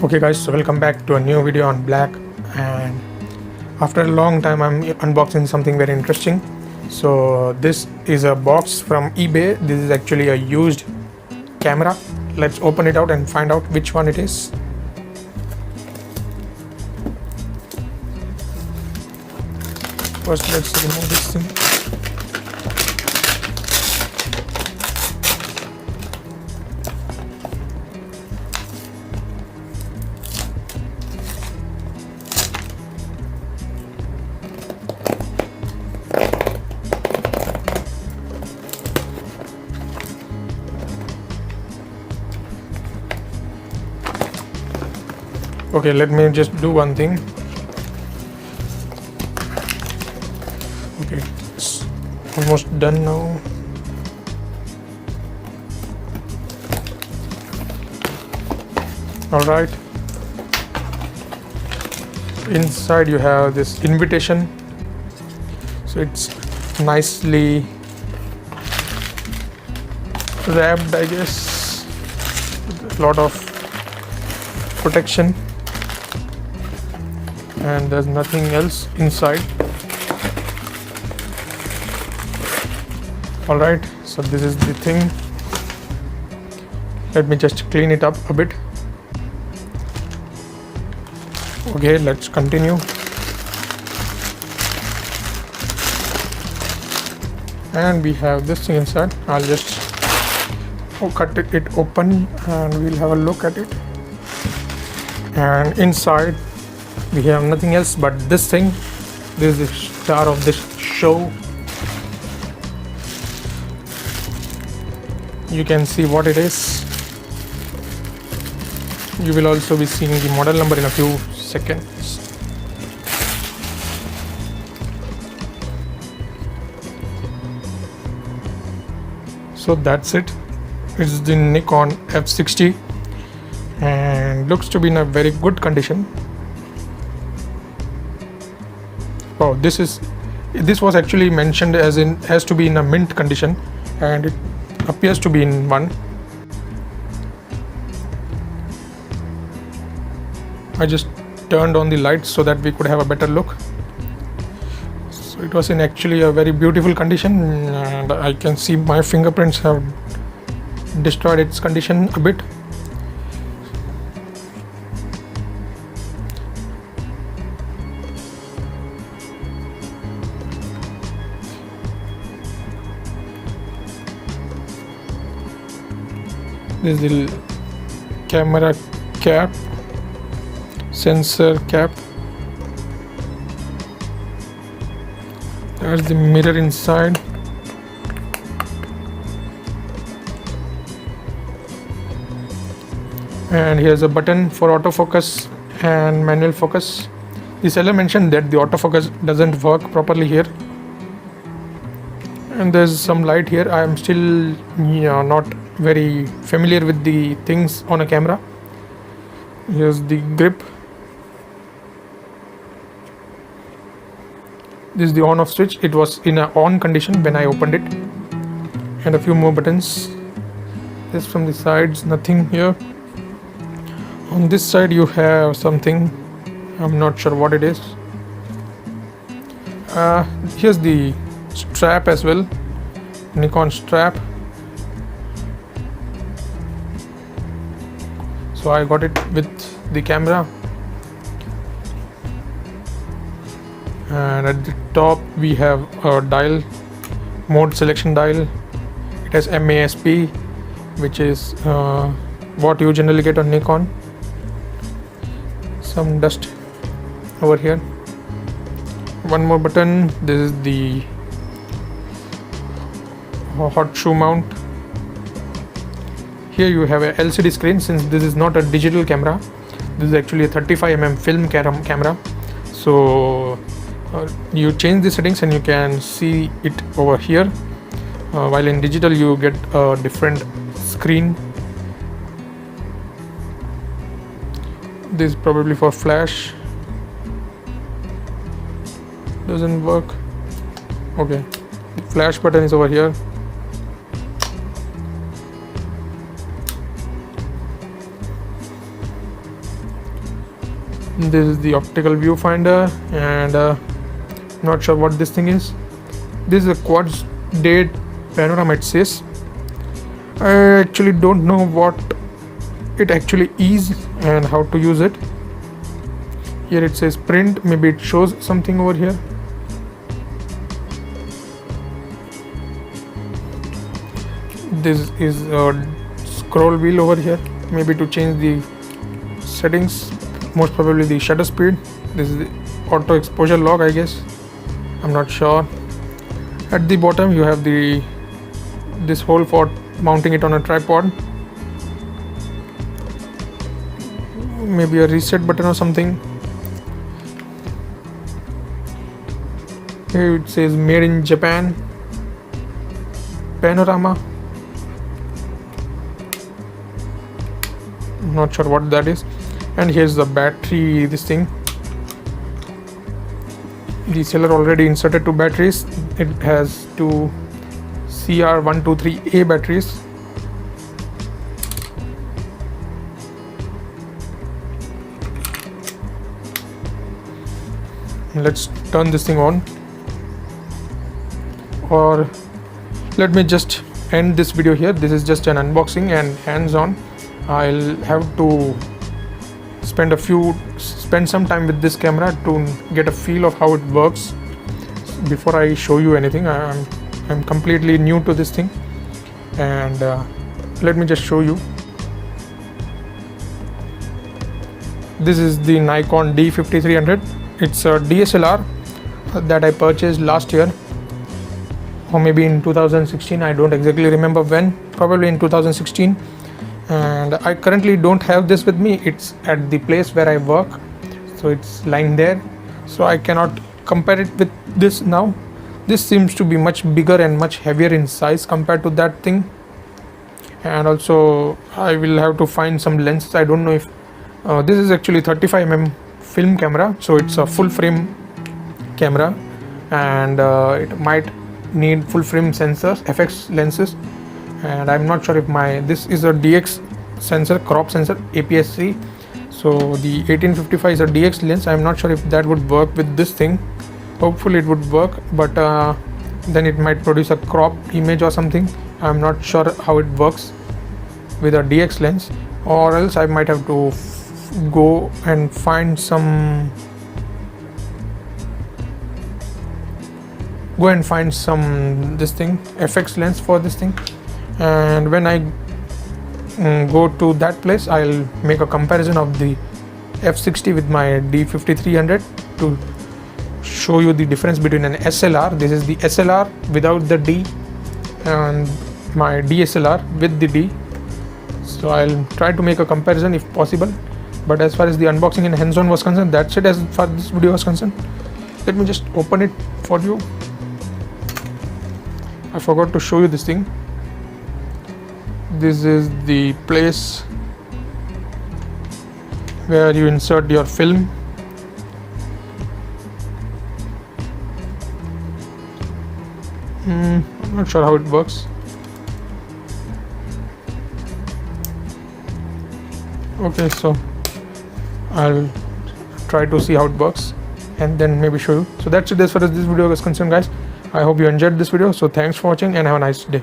Okay guys, so welcome back to a new video on black, and after a long time I'm unboxing something very interesting. So this is a box from eBay. This is actually a used camera. Let's open it out and find out which one it is. First let's remove this thing. Okay, let me just do one thing. Okay, it's almost done now. All right, inside you have this invitation, so it's nicely wrapped, I guess, with a lot of protection, and there's nothing else inside. All right, so this is the thing. Let me just clean it up a bit. Okay, let's continue. And we have this thing inside. I'll just cut it open and we'll have a look at it. And inside we have nothing else but this thing. This is the star of this show. You can see what it is. You will also be seeing the model number in a few seconds. So that's it. It's the Nikon F60 and looks to be in a very good condition. Oh, this was actually mentioned as in has to be in a mint condition, and it appears to be in one. I just turned on the lights so that we could have a better look. So it was in actually a very beautiful condition, and I can see my fingerprints have destroyed its condition a bit. This is the camera cap, sensor cap. There's the mirror inside. And here's a button for autofocus and manual focus. The seller mentioned that the autofocus doesn't work properly here. And there's some light here. I am still not very familiar with the things on a camera. Here's the grip. This is the on off switch. It was in an on condition when I opened it. And a few more buttons. This from the sides, nothing here. On this side you have something. I'm not sure what it is. Here's the strap as well. Nikon strap. So I got it with the camera. And at the top we have a dial, mode selection dial. It has MASP, which is what you generally get on Nikon. Some dust over here. One more button. This is the hot shoe mount. Here you have a LCD screen. Since this is not a digital camera, this is actually a 35mm film camera. So you change the settings and you can see it over here, while in digital you get a different screen. This is probably for flash. Doesn't work. Okay, the flash button is over here. This is the optical viewfinder, and not sure what this thing is. This is a quad date panorama, it says. I actually don't know what it actually is and how to use it. Here it says print, maybe it shows something over here. This is a scroll wheel over here, maybe to change the settings, most probably the shutter speed. This is the auto exposure lock, I guess, I'm not sure. At the bottom you have this hole for mounting it on a tripod, maybe a reset button or something. Here it says made in Japan, panorama. Not sure what that is. And here's the battery, this thing. The seller already inserted two batteries. It has two CR123A batteries. Let's turn this thing on, or let me just end this video here. This is just an unboxing and hands-on. I'll have to spend some time with this camera to get a feel of how it works before I show you anything. I'm completely new to this thing, and let me just show you. This is the Nikon D5300. It's a DSLR that I purchased last year, or maybe in 2016. I don't exactly remember when, probably in 2016. And I currently don't have this with me. It's at the place where I work, so it's lying there, so I cannot compare it with this now. This seems to be much bigger and much heavier in size compared to that thing. And also I will have to find some lenses. I don't know if this is actually 35mm film camera, so it's a full frame camera, and it might need full frame sensors, FX lenses. And I'm not sure if this is a DX sensor, crop sensor, APS-C. So the 1855 is a DX lens. I'm not sure if that would work with this thing. Hopefully it would work, but then it might produce a crop image or something. I'm not sure how it works with a DX lens, or else I might have to go and find some this thing, FX lens for this thing. And when I go to that place, I'll make a comparison of the F60 with my D5300 to show you the difference between an SLR. This is the SLR without the D, and my DSLR with the D. So I'll try to make a comparison if possible. But as far as the unboxing and hands-on was concerned, that's it as far as this video was concerned. Let me just open it for you. I forgot to show you this thing. This is the place where you insert your film. I'm not sure how it works. Okay, so I'll try to see how it works and then maybe show you. So that's it as far as this video is concerned, guys. I hope you enjoyed this video. So thanks for watching and have a nice day.